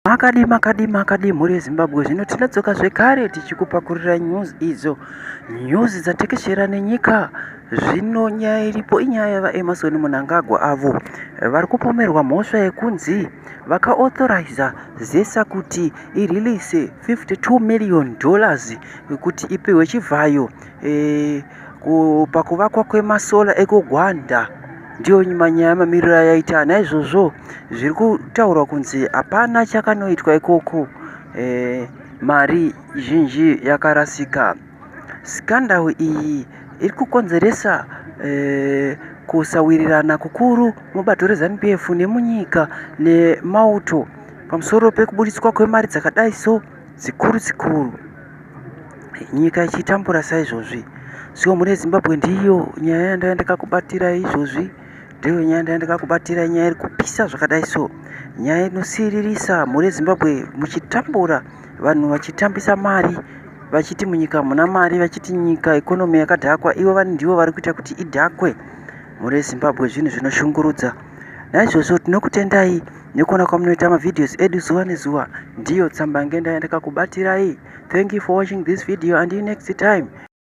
Makadi mhuri yeZimbabwe, zvino tinodzoka zvekare tichikupakurira news idzo, news dzatekeshera nenyika. Zvino nyaya iripo inyaya yavaEmmerson Mnangagwa avo vari kupomerwa mhosva yekunzi vakaauthoriza ZESA kuti irilise $52 million kuti ipiwe chivhayo pakuvakwa kwemasola ekugwanda. Ndiyo manyaya mamiriro yaita. Naizvozvo zviri kutaurwa kunzi hapana chakanoitwa ikoko, mari zhinji yakarasika. Skandal iyi iri kukonzeresa kusawirirana kukuru mubato reZANU-PF nemunyika nemauto pamusoro pekubudiswa kwemari dzakadai so dzikuru nyika ichitambura saizvozvi. Sio mhuri yeZimbabwe, ndiyo nyaya yandakubatira izvozvi, ndiyo nyaya yandakubatira, nyaya iri kupisa zvakadai so, nyaya inosiririsa mhuri yeZimbabwe muchitambura, vanhu vachitambisa mari, vachiti munyika muna mari, vachiti nyika ikonomi yakadhakwa. Ivo ndivo vari kuita kuti idhakwe mhuri yeZimbabwe. Zvinhu zvinoshungurudza. Naizvozvo tinokutendai nekuona kwamunoita mavhidhios edu zuva nezuva. Ndiyo tsamba ngenda yandakakubatirai. Thank you for watching this video and see you next time.